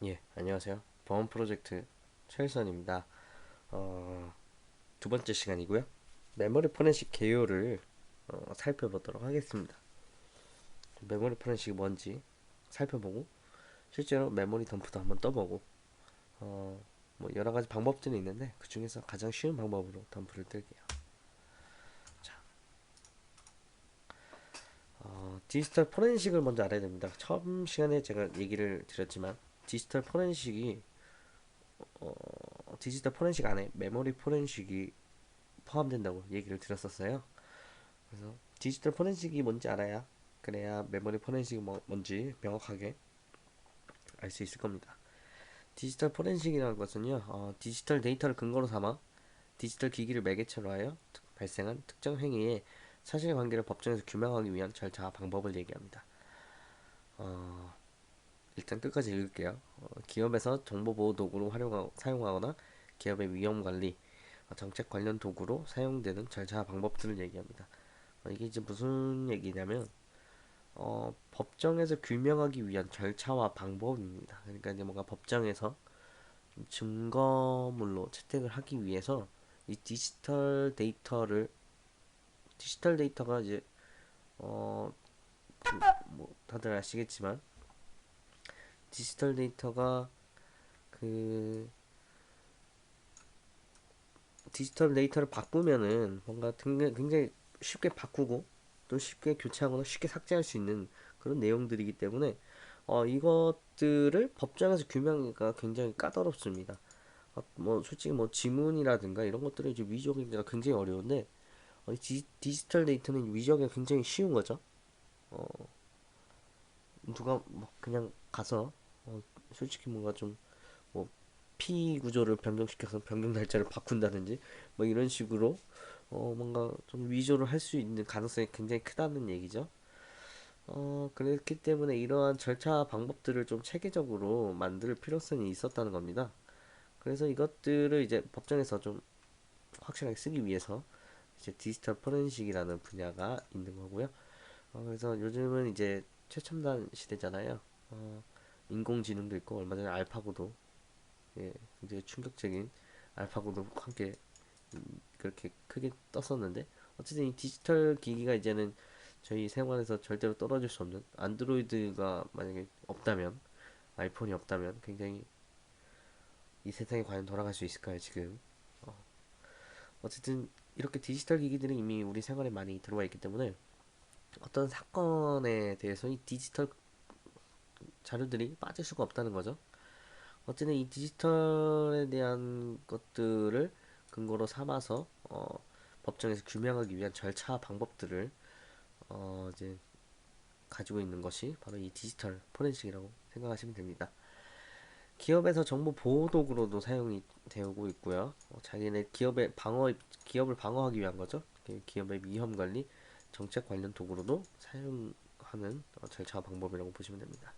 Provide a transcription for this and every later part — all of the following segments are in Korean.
예, 안녕하세요. 보안 프로젝트 최일선입니다. 어, 두 번째 시간이고요. 메모리 포렌식 개요를 살펴보도록 하겠습니다. 메모리 포렌식이 뭔지 살펴보고 실제로 메모리 덤프도 한번 떠보고 어, 뭐 여러 가지 방법들이 있는데 그 중에서 가장 쉬운 방법으로 덤프를 뜰게요. 자, 디지털 포렌식을 먼저 알아야 됩니다. 처음 시간에 제가 얘기를 드렸지만 디지털 포렌식이 디지털 포렌식 안에 메모리 포렌식이 포함된다고 얘기를 드렸었어요. 그래서 디지털 포렌식이 뭔지 알아야 그래야 메모리 포렌식이 뭔지 명확하게 알 수 있을 겁니다. 디지털 포렌식이라는 것은요, 디지털 데이터를 근거로 삼아 디지털 기기를 매개체로 하여 발생한 특정 행위의 사실관계를 법정에서 규명하기 위한 절차와 방법을 얘기합니다. 어, 일단 끝까지 읽을게요. 기업에서 정보보호 도구로 사용하거나 기업의 위험 관리, 정책 관련 도구로 사용되는 절차와 방법들을 얘기합니다. 이게 이제 무슨 얘기냐면 법정에서 규명하기 위한 절차와 방법입니다. 그러니까 이제 뭔가 법정에서 좀 증거물로 채택을 하기 위해서 이 디지털 데이터가 이제 어, 뭐 다들 아시겠지만 디지털 데이터가 그 디지털 데이터를 바꾸면은 뭔가 굉장히 쉽게 바꾸고 또 쉽게 교체하거나 쉽게 삭제할 수 있는 그런 내용들이기 때문에 이것들을 법정에서 규명하기가 굉장히 까다롭습니다. 뭐 솔직히 뭐 지문이라든가 이런 것들을 이제 위조하기가 굉장히 어려운데 디지털 데이터는 위조하기가 굉장히 쉬운 거죠. 어, 누가 뭐 그냥 가서 솔직히 뭔가 좀 뭐 피 구조를 변경시켜서 변경 날짜를 바꾼다든지 뭐 이런 식으로 뭔가 좀 위조를 할 수 있는 가능성이 굉장히 크다는 얘기죠. 그렇기 때문에 이러한 절차 방법들을 좀 체계적으로 만들 필요성이 있었다는 겁니다. 그래서 이것들을 이제 법정에서 좀 확실하게 쓰기 위해서 이제 디지털 포렌식이라는 분야가 있는 거고요. 그래서 요즘은 이제 최첨단 시대잖아요. 인공지능도 있고 얼마 전에 알파고도 예, 굉장히 충격적인 알파고도 함께 그렇게 크게 떴었는데 어쨌든 이 디지털 기기가 이제는 저희 생활에서 절대로 떨어질 수 없는 안드로이드가 만약에 없다면 아이폰이 없다면 굉장히 이 세상이 과연 돌아갈 수 있을까요 지금. 어쨌든 이렇게 디지털 기기들이 이미 우리 생활에 많이 들어와 있기 때문에 어떤 사건에 대해서 이 디지털 자료들이 빠질 수가 없다는 거죠. 어쨌든 이 디지털에 대한 것들을 근거로 삼아서 법정에서 규명하기 위한 절차 방법들을 이제 가지고 있는 것이 바로 이 디지털 포렌식이라고 생각하시면 됩니다. 기업에서 정보 보호 도구로도 사용이 되고 있고요. 기업을 방어하기 위한 거죠. 기업의 위험 관리, 정책 관련 도구로도 사용하는 절차 방법이라고 보시면 됩니다.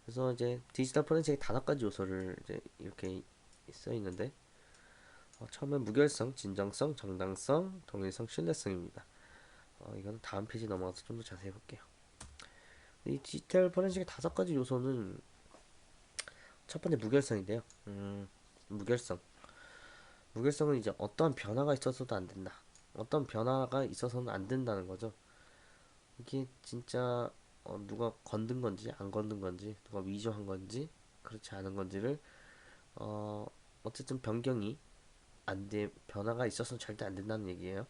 그래서 이제 디지털 포렌식의 5가지 요소를 이제 이렇게 써 있는데 처음에 무결성, 진정성, 정당성, 동일성, 신뢰성입니다. 이건 다음 페이지 넘어가서 좀 더 자세히 볼게요. 이 디지털 포렌식의 5가지 요소는 첫 번째 무결성인데요. 무결성. 무결성은 이제 어떠한 변화가 있어서도 안 된다. 어떤 변화가 있어서는 안 된다는 거죠. 이게 진짜 누가 건든 건지 안 건든 건지 누가 위조한 건지 그렇지 않은 건지를 어, 어쨌든 변화가 있어서는 절대 안 된다는 얘기예요.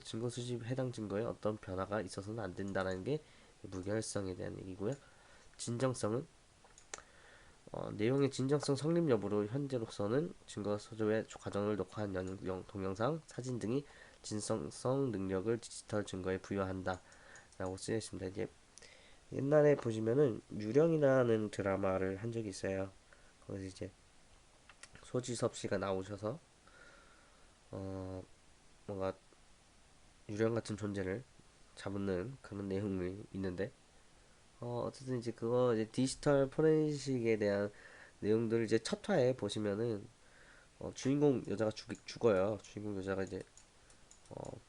증거 수집 해당 증거에 어떤 변화가 있어서는 안 된다는 게 무결성에 대한 얘기고요. 진정성은 내용의 진정성 성립 여부로 현재로서는 증거 소조의 과정을 녹화한 동영상, 사진 등이 진정성 능력을 디지털 증거에 부여한다 라고 쓰여 있습니다. 이제 옛날에 보시면은 유령이라는 드라마를 한 적이 있어요. 거기서 이제 소지섭 씨가 나오셔서 어 뭔가 유령 같은 존재를 잡는 그런 내용이 있는데 어쨌든 이제 그거 이제 디지털 포렌식에 대한 내용들을 이제 첫 화에 보시면은 주인공 여자가 죽어요. 주인공 여자가 이제 어,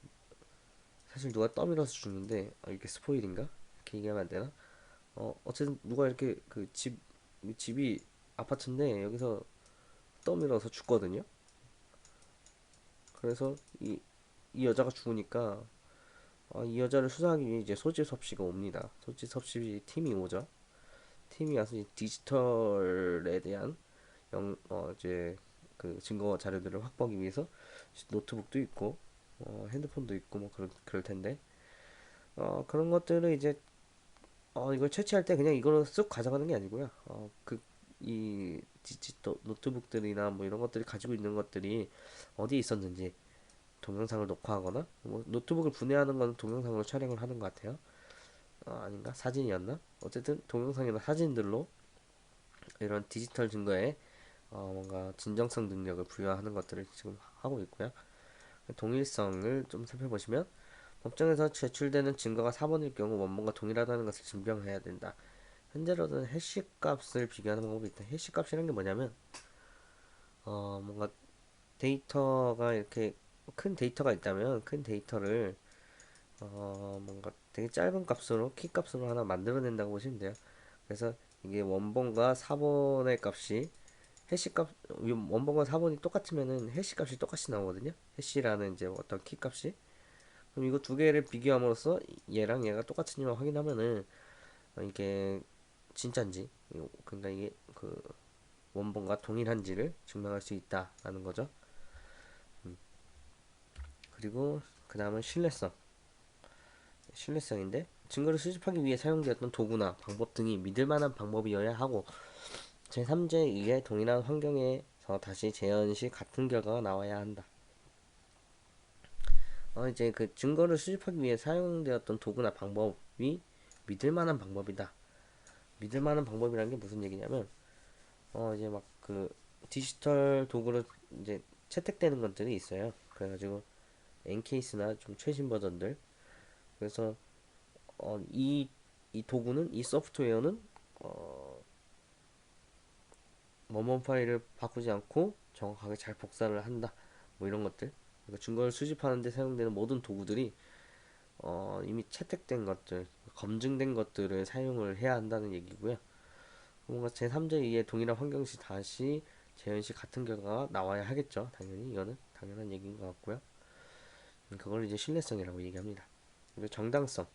사실 누가 떠밀어서 죽는데 이렇게 스포일인가? 이렇게 얘기하면 안 되나? 어쨌든 누가 이렇게 그 집 집이 아파트인데 여기서 떠밀어서 죽거든요. 그래서 이 여자가 죽으니까 이 여자를 수사하기 위해 이제 소지섭 씨가 옵니다. 소지섭 씨 팀이 오죠. 팀이 와서 이 디지털에 대한 이제 그 증거 자료들을 확보하기 위해서 노트북도 있고 핸드폰도 있고 뭐 그럴 텐데 그런 것들을 이제 이걸 채취할 때 그냥 이거를 쑥 가져가는 게 아니고요. 이 디지털 노트북들이나 뭐 이런 것들이 가지고 있는 것들이 어디에 있었는지 동영상을 녹화하거나 뭐 노트북을 분해하는 건 동영상으로 촬영을 하는 것 같아요. 아닌가? 사진이었나? 어쨌든 동영상이나 사진들로 이런 디지털 증거에 뭔가 진정성 능력을 부여하는 것들을 지금 하고 있고요. 동일성을 좀 살펴보시면 법정에서 제출되는 증거가 사본일 경우 원본과 동일하다는 것을 증명해야 된다. 현재로는 해시 값을 비교하는 방법이 있다. 해시 값이라는 게 뭐냐면 뭔가 데이터가 이렇게 큰 데이터가 있다면 큰 데이터를 뭔가 되게 짧은 값으로 키 값으로 하나 만들어낸다고 보시면 돼요. 그래서 이게 원본과 사본의 값이 해시 값 원본과 사본이 똑같으면은 해시 값이 똑같이 나오거든요. 해시라는 이제 어떤 키 값이 그럼 이거 두 개를 비교함으로써 얘랑 얘가 똑같은지만 확인하면은 이게 진짜인지 그러니까 이게 그 원본과 동일한지를 증명할 수 있다라는 거죠. 그리고 그 다음은 신뢰성인데 증거를 수집하기 위해 사용되었던 도구나 방법 등이 믿을 만한 방법이어야 하고 제3자에 의해 동일한 환경에서 다시 재현 시 같은 결과가 나와야 한다. 이제 그 증거를 수집하기 위해 사용되었던 도구나 방법이 믿을 만한 방법이다. 믿을 만한 방법이라는 게 무슨 얘기냐면 이제 막 그 디지털 도구로 이제 채택되는 것들이 있어요. 그래가지고 엔케이스나 좀 최신 버전들 그래서 이 도구는 이 소프트웨어는 어, 원본 파일을 바꾸지 않고 정확하게 잘 복사를 한다. 뭐 이런 것들. 그러니까 증거를 수집하는 데 사용되는 모든 도구들이 이미 채택된 것들, 검증된 것들을 사용을 해야 한다는 얘기고요. 뭔가 제3자 이해 동일한 환경 시 다시 재현 시 같은 결과가 나와야 하겠죠. 당연히 이거는 당연한 얘기인 것 같고요. 그걸 이제 신뢰성이라고 얘기합니다. 그리고 정당성.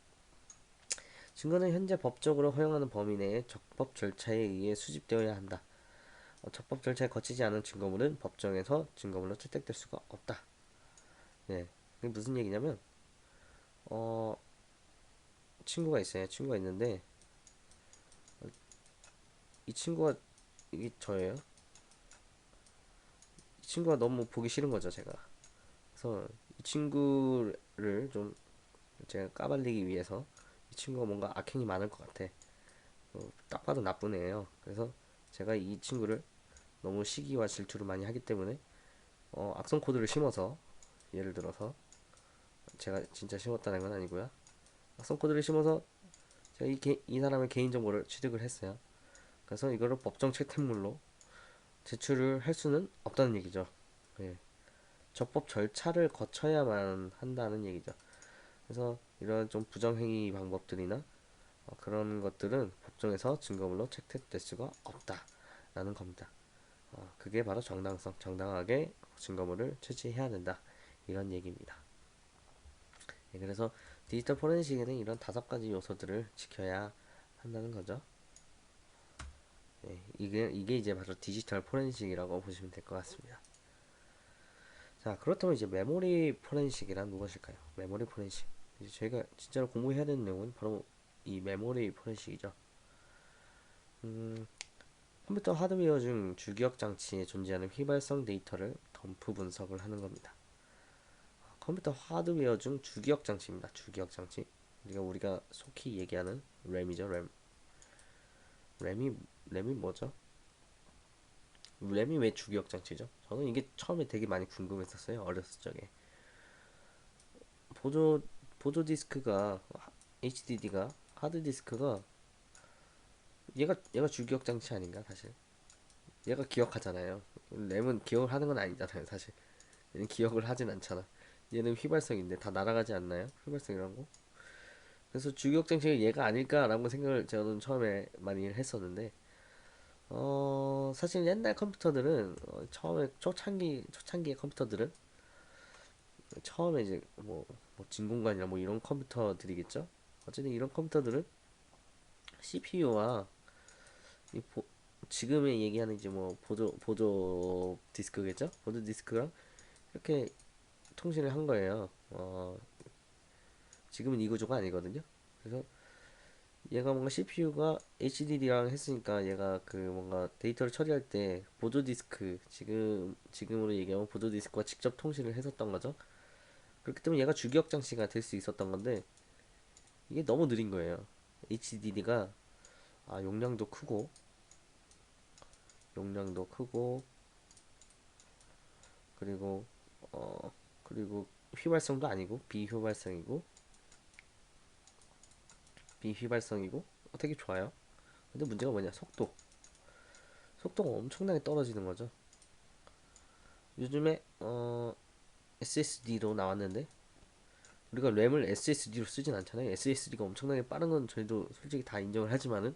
증거는 현재 법적으로 허용하는 범위 내에 적법 절차에 의해 수집되어야 한다. 적법 절차에 거치지 않은 증거물은 법정에서 증거물로 채택될 수가 없다. 네, 이게 무슨 얘기냐면 어, 친구가 있어요. 친구가 있는데 이 친구가 이게 저예요. 이 친구가 너무 보기 싫은 거죠, 제가. 그래서 이 친구를 좀 제가 까발리기 위해서 이 친구가 뭔가 악행이 많을 것 같아. 딱 봐도 나쁜 애예요. 그래서 제가 이 친구를 너무 시기와 질투를 많이 하기 때문에 악성 코드를 심어서 예를 들어서 제가 진짜 심었다는 건 아니고요. 악성 코드를 심어서 제가 이 사람의 개인정보를 취득을 했어요. 그래서 이거를 법정 채택물로 제출을 할 수는 없다는 얘기죠. 예. 적법 절차를 거쳐야만 한다는 얘기죠. 그래서 이런 좀 부정행위 방법들이나 그런 것들은 법정에서 증거물로 채택될 수가 없다라는 겁니다. 그게 바로 정당성, 정당하게 증거물을 채취해야 된다 이런 얘기입니다. 예, 그래서 디지털 포렌식에는 이런 5가지 요소들을 지켜야 한다는 거죠. 예, 이게 이제 바로 디지털 포렌식이라고 보시면 될 것 같습니다. 자, 그렇다면 이제 메모리 포렌식이란 무엇일까요? 메모리 포렌식. 이제 저희가 진짜로 공부해야 되는 내용은 바로 이 메모리 포렌식이죠. 음, 컴퓨터 하드웨어 중 주기억 장치에 존재하는 휘발성 데이터를 덤프 분석을 하는 겁니다. 컴퓨터 하드웨어 중 주기억 장치입니다. 주기억 장치. 우리가 속히 얘기하는 램이죠, 램. 램이 램이 뭐죠? 램이 왜 주기억 장치죠? 저는 이게 처음에 되게 많이 궁금했었어요. 어렸을 적에. 보조 보조 디스크가 HDD가 하드 디스크가 얘가 주기억 장치 아닌가 사실. 얘가 기억하잖아요. 램은 기억을 하는 건 아니잖아요, 사실. 얘는 기억을 하진 않잖아. 얘는 휘발성인데 다 날아가지 않나요? 휘발성이란 거? 그래서 주기억 장치가 얘가 아닐까라고 생각을 저는 처음에 많이 했었는데 사실 옛날 컴퓨터들은 처음에 초창기의 컴퓨터들은 처음에 이제 뭐 진공관이나 뭐 이런 컴퓨터들이겠죠. 어쨌든 이런 컴퓨터들은 CPU와 지금의 얘기하는 이제 뭐 보조 디스크겠죠? 보조 디스크랑 이렇게 통신을 한 거예요. 지금은 이 구조가 아니거든요. 그래서 얘가 뭔가 CPU가 HDD랑 했으니까 얘가 그 뭔가 데이터를 처리할 때 보조 디스크 지금으로 얘기하면 보조 디스크와 직접 통신을 했었던 거죠. 그렇기 때문에 얘가 주기억 장치가 될 수 있었던 건데 이게 너무 느린 거예요. HDD가 용량도 크고 그리고 어 그리고 휘발성도 아니고 비휘발성이고 되게 좋아요. 근데 문제가 뭐냐? 속도가 엄청나게 떨어지는 거죠. 요즘에 SSD로 나왔는데 우리가 램을 SSD로 쓰진 않잖아요. SSD가 엄청나게 빠른 건 저희도 솔직히 다 인정을 하지만은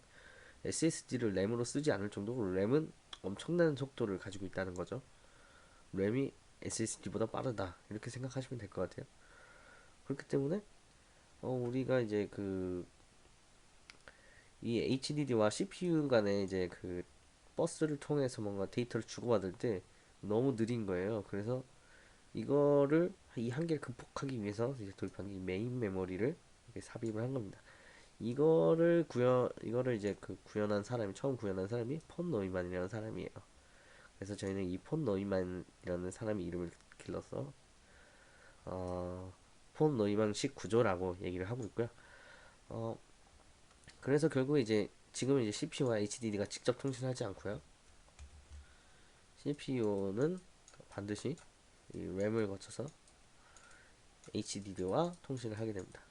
SSD를 램으로 쓰지 않을 정도로 램은 엄청난 속도를 가지고 있다는 거죠. 램이 SSD보다 빠르다 이렇게 생각하시면 될 것 같아요. 그렇기 때문에 우리가 이제 이 HDD와 CPU 간에 이제 버스를 통해서 뭔가 데이터를 주고받을 때 너무 느린 거예요. 그래서 이거를 이 한계를 극복하기 위해서 이제 도입한 이 메인 메모리를 이렇게 삽입을 한 겁니다. 이거를 이제 구현한 사람이 처음 구현한 사람이 폰 노이만이라는 사람이에요. 그래서 저희는 이 폰 노이만이라는 사람의 이름을 길러서 어, 폰 노이만식 구조라고 얘기를 하고 있고요. 어, 그래서 결국 이제 지금은 이제 CPU와 HDD가 직접 통신하지 않고요. CPU는 반드시 이 램을 거쳐서 HDD와 통신을 하게 됩니다.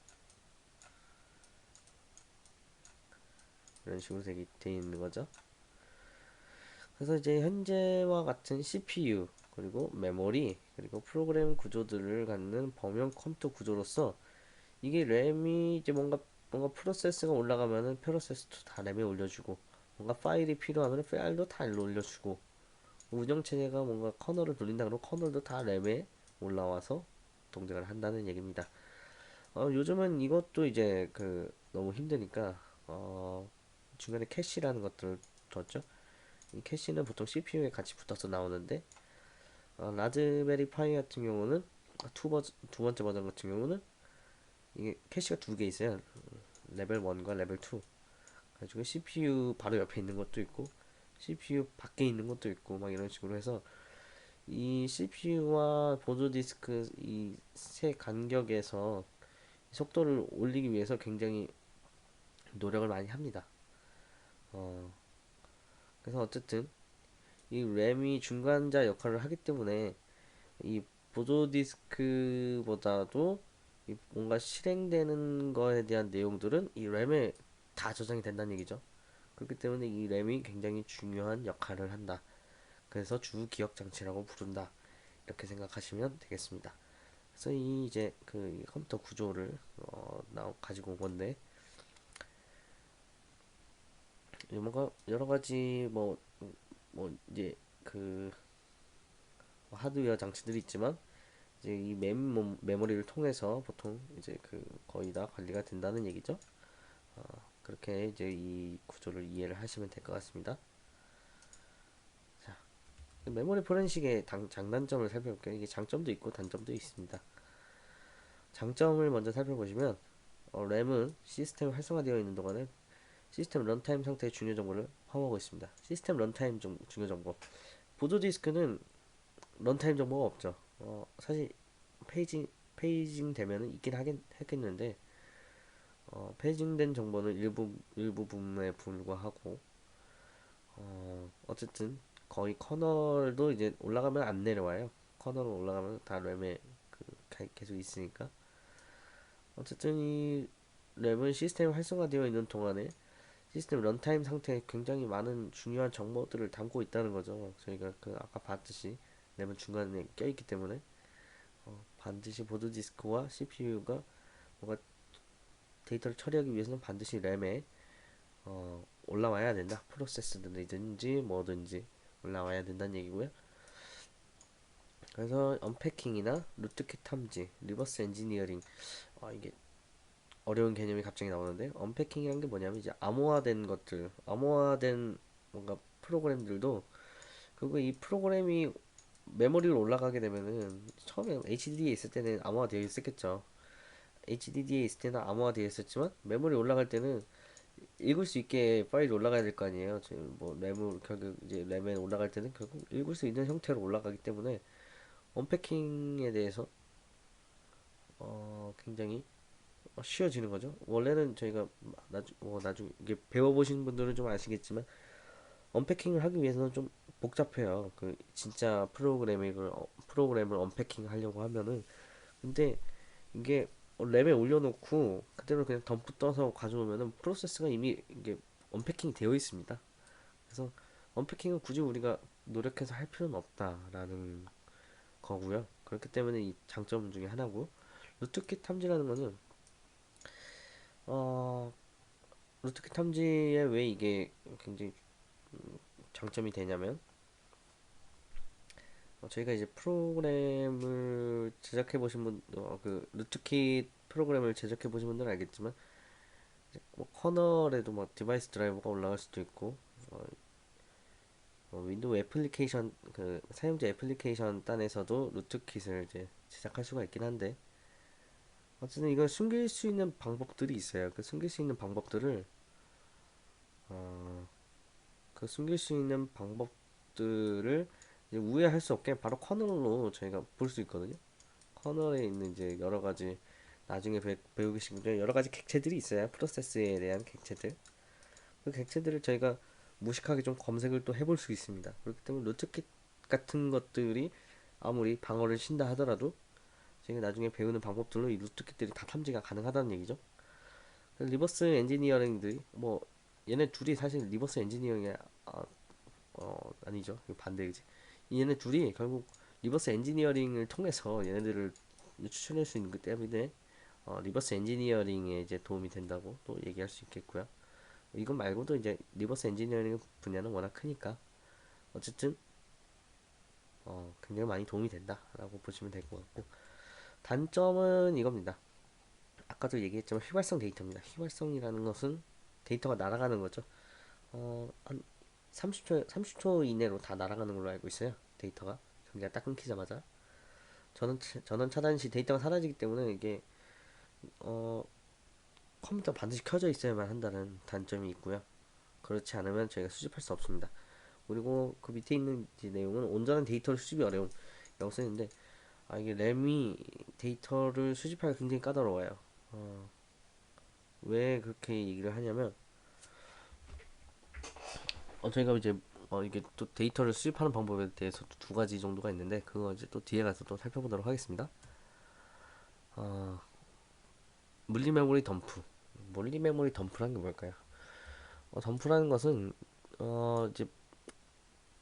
이런 식으로 되어 있는 거죠. 그래서 이제 현재와 같은 CPU 그리고 메모리 그리고 프로그램 구조들을 갖는 범용 컴퓨터 구조로서 이게 램이 이제 뭔가 프로세스가 올라가면은 프로세스도 다 램에 올려주고 뭔가 파일이 필요하면 파일도 다 일로 올려주고 운영체제가 뭔가 커널을 돌린다 그러면 커널도 다 램에 올라와서 동작을 한다는 얘기입니다. 요즘은 이것도 이제 너무 힘드니까 중간에 캐시라는 것들을 뒀죠. 이 캐시는 보통 CPU에 같이 붙어서 나오는데 라즈베리 파이 같은 경우는 두 번째 버전 같은 경우는 이게 캐시가 두 개 있어요. 레벨 1과 레벨 2. 그래가지고 CPU 바로 옆에 있는 것도 있고 CPU 밖에 있는 것도 있고 막 이런 식으로 해서 이 CPU와 보조 디스크 이 세 간격에서 속도를 올리기 위해서 굉장히 노력을 많이 합니다. 어, 그래서 어쨌든 이 램이 중간자 역할을 하기 때문에 이 보조 디스크보다도 이 뭔가 실행되는 거에 대한 내용들은 이 램에 다 저장이 된다는 얘기죠. 그렇기 때문에 이 램이 굉장히 중요한 역할을 한다. 그래서 주 기억 장치라고 부른다. 이렇게 생각하시면 되겠습니다. 그래서 이 이제 이 컴퓨터 구조를 가지고 온 건데 뭔가 여러 가지 뭐 이제 그 하드웨어 장치들이 있지만 이제 이 메모리를 통해서 보통 이제 거의 다 관리가 된다는 얘기죠. 그렇게 이제 이 구조를 이해를 하시면 될 것 같습니다. 자, 메모리 포렌식의 장단점을 살펴볼게요. 이게 장점도 있고 단점도 있습니다. 장점을 먼저 살펴보시면 램은 시스템 활성화되어 있는 동안에 시스템 런타임 상태의 중요 정보를 포함하고 있습니다. 시스템 런타임 중요 정보. 보조 디스크는 런타임 정보가 없죠. 사실 페이징 되면은 있긴 했겠는데 페이징된 정보는 일부 부분에 불과하고 어쨌든 거의 커널도 이제 올라가면 안 내려와요. 커널 올라가면 다 램에 계속 있으니까 어쨌든 이 램은 시스템 활성화되어 있는 동안에 시스템 런타임 상태에 굉장히 많은 중요한 정보들을 담고 있다는 거죠. 저희가 아까 봤듯이 램은 중간에 껴있기 때문에 반드시 보드 디스크와 CPU가 뭔가 데이터를 처리하기 위해서는 반드시 램에 올라와야 된다. 프로세스들이든지 뭐든지 올라와야 된다는 얘기고요. 그래서 언패킹이나 루트킷 탐지, 리버스 엔지니어링, 이게 어려운 개념이 갑자기 나오는데, 언패킹이란 게 뭐냐면 이제 암호화된 것들, 암호화된 뭔가 프로그램들도, 그리고 이 프로그램이 메모리로 올라가게 되면은 처음에 HDD에 있을 때는 암호화되어 있었겠죠. HDD에 있을 때는 암호화되어 있었지만 메모리 올라갈 때는 읽을 수 있게 파일이 올라가야 될 거 아니에요. 지금 뭐 램을 결국 이제 램에 올라갈 때는 결국 읽을 수 있는 형태로 올라가기 때문에 언패킹에 대해서 굉장히 쉬워지는 거죠. 원래는 저희가 나중에 이게 배워보신 분들은 좀 아시겠지만 언패킹을 하기 위해서는 좀 복잡해요. 그 진짜 프로그램을 언패킹 하려고 하면은 근데 이게 램에 올려놓고 그대로 그냥 덤프 떠서 가져오면은 프로세스가 이미 이게 언패킹 되어 있습니다. 그래서 언패킹은 굳이 우리가 노력해서 할 필요는 없다라는 거고요. 그렇기 때문에 이 장점 중에 하나고 루트킷 탐지라는 거는 어 루트킷 탐지에 왜 이게 굉장히 장점이 되냐면 저희가 이제 프로그램을 제작해 보신 그 루트킷 프로그램을 제작해 보신 분들은 알겠지만 뭐 커널에도 막 디바이스 드라이버가 올라갈 수도 있고 어, 윈도우 애플리케이션 그 사용자 애플리케이션 단에서도 루트킷을 이제 제작할 수가 있긴 한데 어쨌든 이걸 숨길 수 있는 방법들이 있어요. 그 숨길 수 있는 방법들을 어, 그 숨길 수 있는 방법들을 이제 우회할 수 없게 바로 커널로 저희가 볼 수 있거든요. 커널에 있는 이제 여러 가지 나중에 배우게 되신 분들 여러 가지 객체들이 있어요. 프로세스에 대한 객체들. 그 객체들을 저희가 무식하게 좀 검색을 또 해볼 수 있습니다. 그렇기 때문에 루트킷 같은 것들이 아무리 방어를 신다 하더라도 저희가 나중에 배우는 방법들로 이 루트킷들이 다 탐지가 가능하다는 얘기죠. 리버스 엔지니어링들이 뭐 얘네 둘이 사실 리버스 엔지니어링이 아니죠. 반대이지. 얘네 둘이 결국 리버스 엔지니어링을 통해서 얘네들을 추천할 수 있는 것 때문에 리버스 엔지니어링에 이제 도움이 된다고 또 얘기할 수 있겠고요. 이건 말고도 이제 리버스 엔지니어링 분야는 워낙 크니까 어쨌든 굉장히 많이 도움이 된다라고 보시면 될 것 같고 단점은 이겁니다. 아까도 얘기했지만 휘발성 데이터입니다. 휘발성이라는 것은 데이터가 날아가는 거죠. 한 30초 이내로 다 날아가는 걸로 알고 있어요. 데이터가 전기가 딱 끊기자마자 전원 차단 시 데이터가 사라지기 때문에 이게 어, 컴퓨터 반드시 켜져 있어야만 한다는 단점이 있고요. 그렇지 않으면 저희가 수집할 수 없습니다. 그리고 그 밑에 있는 이제 내용은 온전한 데이터를 수집이 어려움 라고 쓰는데 이게 램이 데이터를 수집하기가 굉장히 까다로워요. 왜 그렇게 얘기를 하냐면 저희가 이제 이게 또 데이터를 수집하는 방법에 대해서 두 가지 정도가 있는데 그거 이제 또 뒤에 가서 또 살펴보도록 하겠습니다. 어, 물리 메모리 덤프. 물리 메모리 덤프란 게 뭘까요? 덤프라는 것은 이제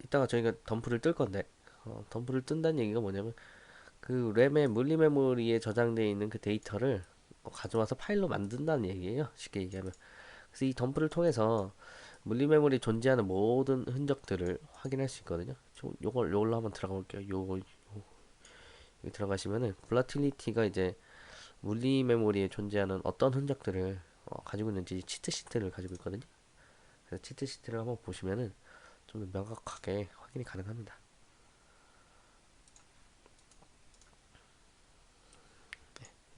이따가 저희가 덤프를 뜰 건데 덤프를 뜬다는 얘기가 뭐냐면 그 램의 물리 메모리에 저장되어 있는 그 데이터를 가져와서 파일로 만든다는 얘기예요. 쉽게 얘기하면. 그래서 이 덤프를 통해서 물리 메모리에 존재하는 모든 흔적들을 확인할 수 있거든요. 요걸로 한번 들어가 볼게요. 여기 들어가시면은 볼라틸리티가 이제 물리 메모리에 존재하는 어떤 흔적들을 가지고 있는지 치트 시트를 가지고 있거든요. 그래서 치트 시트를 한번 보시면은 좀 더 명확하게 확인이 가능합니다.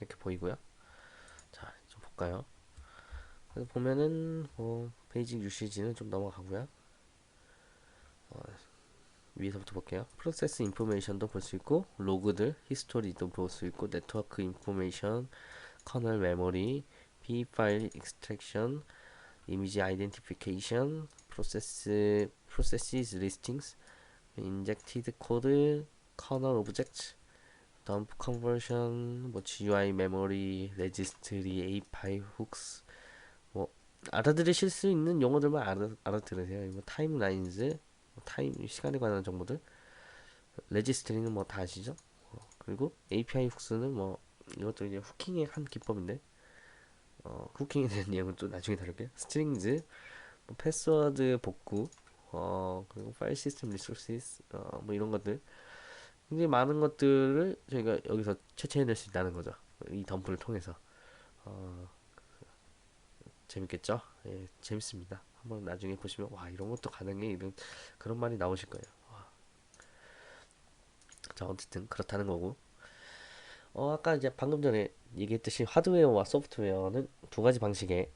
이렇게 보이고요. 자, 좀 볼까요? 그래서 보면은 뭐 베이직 유시지는 좀 넘어가고요. 위에서부터 볼게요. 프로세스 인포메이션도 볼 수 있고 로그들, 히스토리도 볼 수 있고 네트워크 인포메이션, 커널 메모리, B 파일 익스트랙션, 이미지 아이덴티피케이션, 프로세스 리스팅스, 인젝티드 코드, 커널 오브젝트, 덤프 컨버션, 뭐 GUI 메모리, 레지스트리, API 훅스 뭐 알아들으실 수 있는 용어들만 알아들으세요. 뭐 타임라인즈, 타임 시간에 관한 정보들, 레지스트리는 뭐 다 아시죠? 그리고 API 훅스는 뭐 이것도 이제 후킹의 한 기법인데 후킹에 대한 내용은 또 나중에 다룰게요. 스트링즈, 뭐 패스워드 복구, 그리고 파일 시스템 리소시스, 뭐 이런 것들 굉장히 많은 것들을 저희가 여기서 채취해낼 수 있다는 거죠. 이 덤프를 통해서. 어, 재밌겠죠? 예, 재밌습니다. 한번 나중에 보시면 와 이런 것도 가능해 이런 그런 말이 나오실 거예요. 자 어쨌든 그렇다는 거고. 아까 이제 방금 전에 얘기했듯이 하드웨어와 소프트웨어는 두 가지 방식으로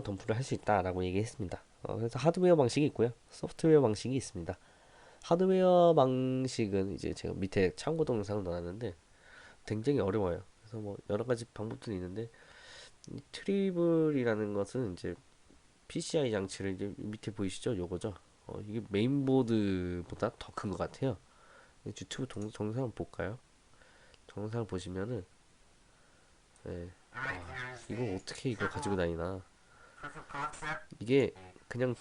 덤프를 할 수 있다라고 얘기했습니다. 그래서 하드웨어 방식이 있고요, 소프트웨어 방식이 있습니다. 하드웨어 방식은 이제 제가 밑에 참고 동영상을 넣어놨는데 굉장히 어려워요. 그래서 뭐 여러 가지 방법들이 있는데 이 트리블이라는 것은 이제 PCI 장치를 이제 밑에 보이시죠? 요거죠. 이게 메인보드보다 더 큰 것 같아요. 유튜브 동영상 한번 볼까요? 동영상을 보시면은 예, 이거 어떻게 이걸 가지고 다니나. 이게 그냥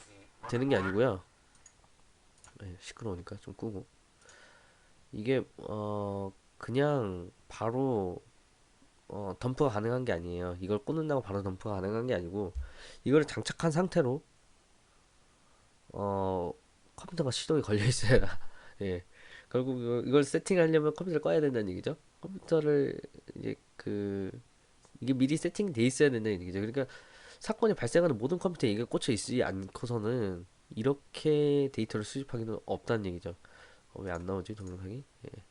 되는 게 아니고요. 예, 시끄러우니까 좀 끄고. 이게 그냥 바로 덤프가 가능한 게 아니에요. 이걸 꽂는다고 바로 덤프가 가능한 게 아니고 이걸 장착한 상태로 어 컴퓨터가 시동이 걸려 있어야 예. 결국 이걸 세팅하려면 컴퓨터를 꺼야 된다는 얘기죠. 컴퓨터를 이제 이게 미리 세팅돼 있어야 된다는 얘기죠. 그러니까 사건이 발생하는 모든 컴퓨터에 이게 꽂혀 있지 않고서는 이렇게 데이터를 수집하기는 없다는 얘기죠. 왜 안 나오지 동영상이? 예.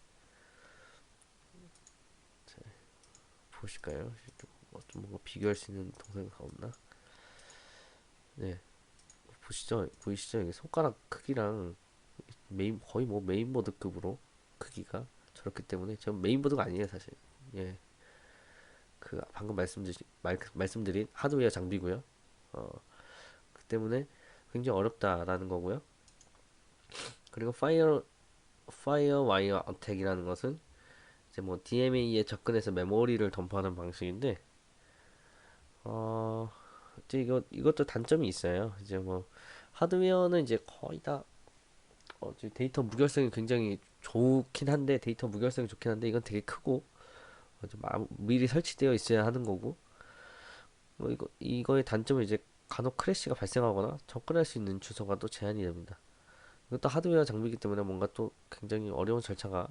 보실까요? 좀 뭔가 비교할 수 있는 동영상이 없나? 네, 보이시죠? 이게 손가락 크기랑 거의 뭐 메인보드급으로 크기가 저렇기 때문에 전 메인보드가 아니에요 사실. 예, 방금 말씀드린 하드웨어 장비고요. 그 때문에 굉장히 어렵다라는 거고요. 그리고 파이어 와이어 어택이라는 것은 이제 뭐 DMA에 접근해서 메모리를 덤프하는 방식인데 어 이제 이것도 단점이 있어요. 이제 뭐 하드웨어는 이제 거의 다 이제 데이터 무결성이 굉장히 좋긴 한데 데이터 무결성이 좋긴 한데 이건 되게 크고 좀 미리 설치되어 있어야 하는 거고 뭐 이거의 단점은 이제 간혹 크래시가 발생하거나 접근할 수 있는 주소가 또 제한이 됩니다. 이것도 하드웨어 장비이기 때문에 뭔가 또 굉장히 어려운 절차가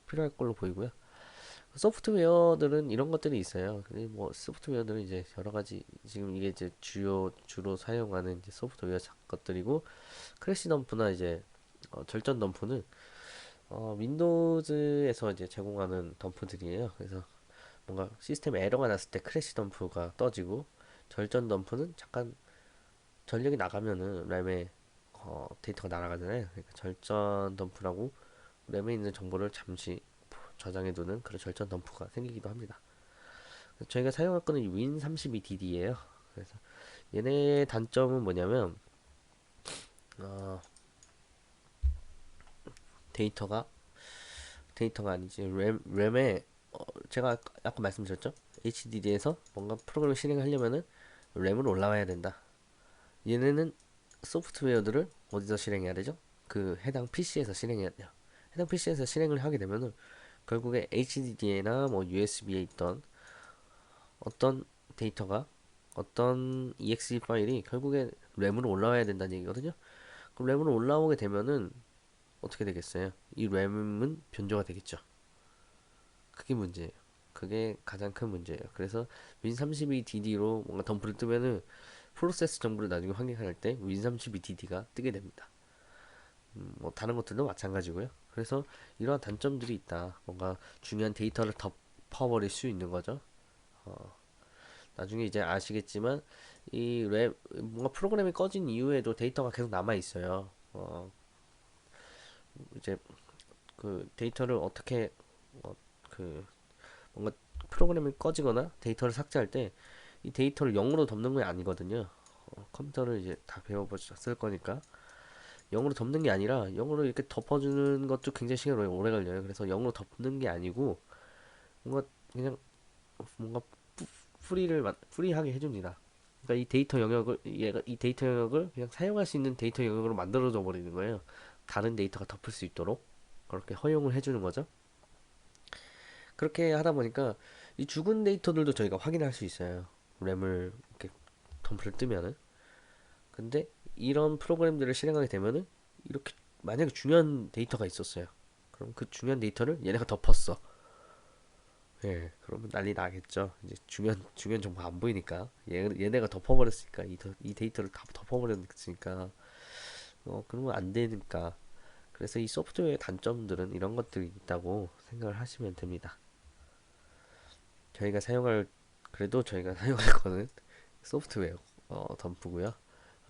필요할 걸로 보이고요. 소프트웨어들은 이런 것들이 있어요. 근데 뭐 소프트웨어들은 이제 여러 가지 지금 이게 이제 주로 사용하는 이제 소프트웨어 것들이고 크래시 덤프나 이제 절전 덤프는 윈도우즈에서 이제 제공하는 덤프들이에요. 그래서 뭔가 시스템 에러가 났을 때 크래시 덤프가 떠지고 절전 덤프는 잠깐 전력이 나가면은 램에 데이터가 날아가잖아요. 그러니까 절전 덤프라고 램에 있는 정보를 잠시 저장해두는 그런 절전 덤프가 생기기도 합니다. 저희가 사용할 거는 Win32DD예요. 그래서 얘네 단점은 뭐냐면 어, 데이터가 데이터가 아니지 램에 제가 아까 말씀드렸죠? HDD에서 뭔가 프로그램을 실행하려면은 램으로 올라와야 된다. 얘네는 소프트웨어들을 어디서 실행해야 되죠? 그 해당 PC에서 실행해야 돼요. 해당 PC에서 실행을 하게 되면은 결국에 HDD나 뭐 USB에 있던 어떤 데이터가 어떤 exe 파일이 결국에 램으로 올라와야 된다는 얘기거든요. 그럼 램으로 올라오게 되면은 어떻게 되겠어요? 이 램은 변조가 되겠죠. 그게 문제예요. 그게 가장 큰 문제예요. 그래서 Win32DD로 뭔가 덤프를 뜨면은 프로세스 정보를 나중에 확인할 때 Win32DD가 뜨게 됩니다. 뭐 다른 것들도 마찬가지고요. 그래서 이러한 단점들이 있다. 뭔가 중요한 데이터를 덮어버릴 수 있는 거죠. 나중에 이제 아시겠지만 이 램 뭔가 프로그램이 꺼진 이후에도 데이터가 계속 남아 있어요. 이제 그 데이터를 어떻게 어, 그 뭔가 프로그램이 꺼지거나 데이터를 삭제할 때 이 데이터를 0으로 덮는 게 아니거든요. 컴퓨터를 이제 다 배워보셨을 거니까 0으로 덮는 게 아니라 0으로 이렇게 덮어주는 것도 굉장히 시간이 오래 걸려요. 그래서 0으로 덮는 게 아니고 뭔가 그냥 뭔가 프리하게 해줍니다. 그러니까 이 데이터 영역을 얘가 이 데이터 영역을 그냥 사용할 수 있는 데이터 영역으로 만들어줘 버리는 거예요. 다른 데이터가 덮을 수 있도록 그렇게 허용을 해주는 거죠. 그렇게 하다 보니까 이 죽은 데이터들도 저희가 확인할 수 있어요. 램을 이렇게 덤프를 뜨면은. 근데 이런 프로그램들을 실행하게 되면은 이렇게 만약에 중요한 데이터가 있었어요. 그럼 그 중요한 데이터를 얘네가 덮었어. 예, 그러면 난리 나겠죠. 이제 중요한 정보 안 보이니까 얘네가 덮어버렸으니까 이 데이터를 다 덮어버렸으니까 그러면 안 되니까. 그래서 이 소프트웨어의 단점들은 이런 것들이 있다고 생각을 하시면 됩니다. 저희가 사용할 그래도 저희가 사용할 거는 소프트웨어 덤프고요.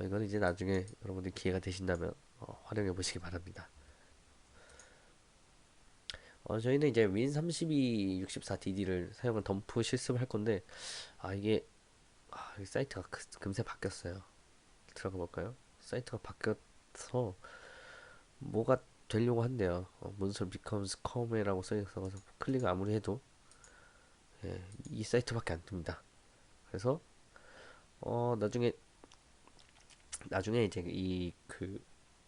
이건 이제 나중에 여러분들 기회가 되신다면 활용해 보시기 바랍니다. 저희는 이제 윈32 64DD를 사용한 덤프 실습을 할 건데 이게 이 사이트가 금세 바뀌었어요. 들어가 볼까요? 사이트가 바뀌어서 뭐가 되려고 한대요. 문서 becomes come이라고 써 있어서 클릭을 아무리 해도 이 사이트밖에 안 뜹니다. 그래서 나중에 이제 이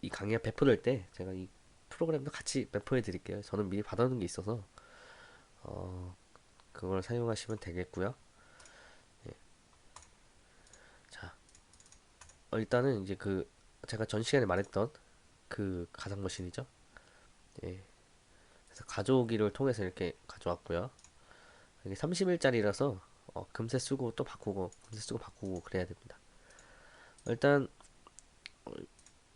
강의가 배포될 때 제가 이 프로그램도 같이 배포해 드릴게요. 저는 미리 받아놓은 게 있어서 어, 그걸 사용하시면 되겠고요. 자, 일단은 이제 제가 전 시간에 말했던 그 가상 머신이죠. 예. 그래서 가져오기를 통해서 이렇게 가져왔고요. 이게 30일짜리라서 금세 쓰고 또 바꾸고 금세 쓰고 바꾸고 그래야 됩니다. 일단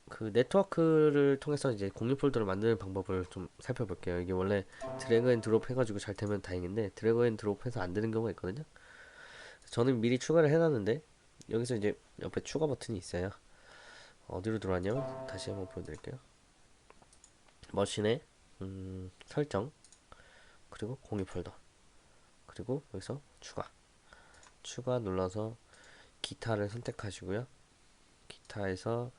그 네트워크를 통해서 이제 공유 폴더를 만드는 방법을 좀 살펴볼게요. 이게 원래 드래그 앤 드롭 해가지고 잘 되면 다행인데 드래그 앤 드롭 해서 안 되는 경우가 있거든요. 저는 미리 추가를 해놨는데 여기서 이제 옆에 추가 버튼이 있어요. 어디로 들어왔냐면 다시 한번 보여드릴게요. 머신에 설정 그리고 공유 폴더 그리고 여기서 추가 눌러서 기타를 선택하시고요. 기타에서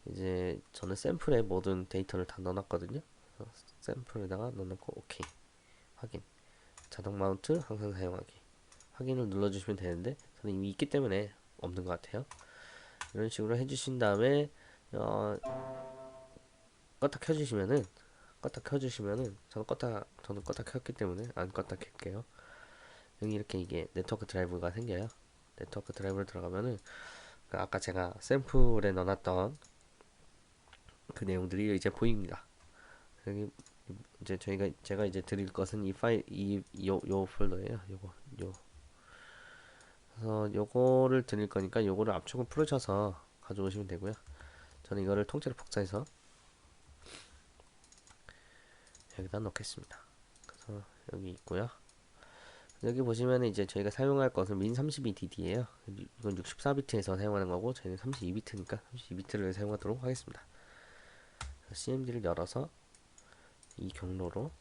이제 저는 샘플에 모든 데이터를 다 넣어놨거든요. 샘플에다가 넣어놓고 오케이 확인 자동 마운트 항상 사용하기 확인을 눌러주시면 되는데 저는 이미 있기 때문에 없는 것 같아요. 이런 식으로 해주신 다음에 어, 껐다 켜주시면은 저는 껐다 켰기 때문에 안 껐다 켤게요. 여기 이렇게 이게 네트워크 드라이브가 생겨요. 네트워크 드라이브를 들어가면은 아까 제가 샘플에 넣어놨던 그 내용들이 이제 보입니다. 여기 이제 제가 이제 드릴 것은 이 파일 요 폴더예요. 요 그래서 요거를 드릴 거니까 요거를 압축을 풀으셔서 가져오시면 되고요. 저는 이거를 통째로 복사해서 여기다 넣겠습니다. 그래서 여기 있고요. 여기 보시면 이제 저희가 사용할 것은 min32dd예요. 이건 64비트에서 사용하는 거고 저희는 32비트니까 32비트를 사용하도록 하겠습니다. cmd를 열어서 이 경로로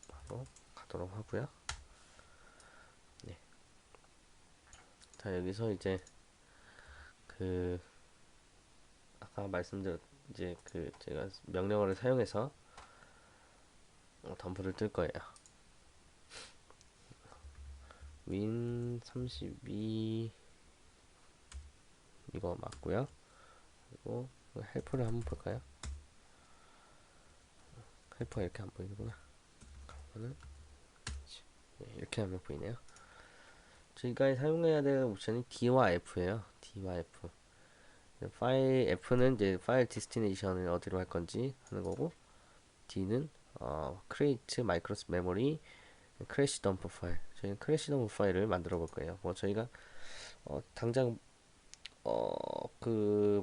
바로 가도록 하고요. 네. 자, 여기서 이제 그 아까 말씀드렸 이제 제가 명령어를 사용해서 덤프를 뜰 거예요. win32 이거 맞고요. 그리고 헬프를 한번 볼까요? 헬퍼가 이렇게 안 보이는구나. 그러면은 이렇게 하면 보이네요. 저희가 사용해야 될 옵션이 D와 F예요. D와 F. 파일 F는 이제 파일 디스티네이션을 어디로 할 건지 하는 거고, D는 create micro memory 크래시 덤프 파일. 저희는 크래시 덤프 파일을 만들어 볼 거예요. 뭐 저희가 당장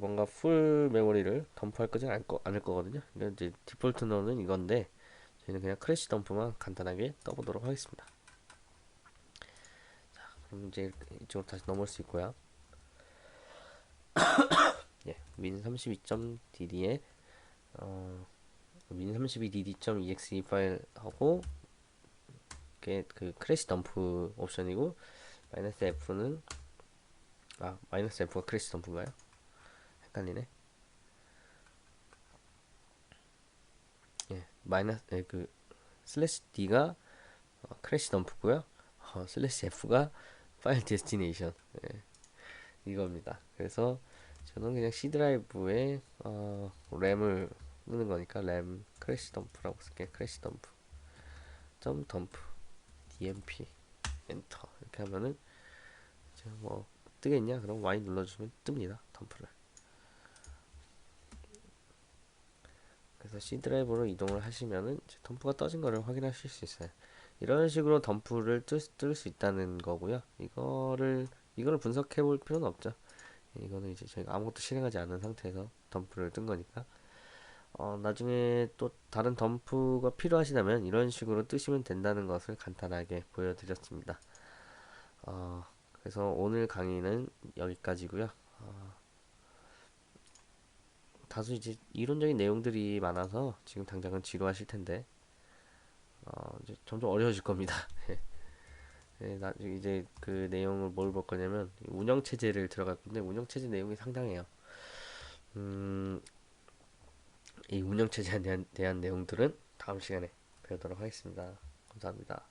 뭔가 풀 메모리를 덤프할 거진 않을 거거든요. 그러니까 이제 디폴트 넣는 이건데 저희는 그냥 크래시 덤프만 간단하게 떠보도록 하겠습니다. 그럼 이제 이쪽으로 다시 넘어올 수 있고요. 예, win32.dd에 win32dd.exe 파일하고 그 크래시 덤프 옵션이고 마이너스 F는 마이너스 F가 크래시 덤프인가요? 헷갈리네. 예, 슬래시 D가 크래시 덤프고요. 슬래시 F가 파일 데스티네이션. 예, 이겁니다. 그래서 저는 그냥 C 드라이브에 램을 넣는 거니까 램 크래시 덤프라고 쓸게요. 크래시 덤프 덤프 dmp 엔터 이렇게 하면은 이제 뭐 뜨겠냐? 그럼 Y 눌러주면 뜹니다. 덤프를. 그래서 C 드라이브로 이동을 하시면은 덤프가 떠진 거를 확인하실 수 있어요. 이런 식으로 덤프를 뜰 수 있다는 거고요. 이거를 분석해 볼 필요는 없죠. 이거는 이제 저희가 아무것도 실행하지 않은 상태에서 덤프를 뜬 거니까. 나중에 또 다른 덤프가 필요하시다면 이런 식으로 뜨시면 된다는 것을 간단하게 보여드렸습니다. 그래서 오늘 강의는 여기까지고요. 다소 이제 이론적인 내용들이 많아서 지금 당장은 지루하실 텐데 이제 점점 어려워질 겁니다. 네, 나중에 이제 그 내용을 뭘 볼 거냐면 운영 체제를 들어갈 건데 운영 체제 내용이 상당해요. 음, 이 운영 체제에 대한 내용들은 다음 시간에 배우도록 하겠습니다. 감사합니다.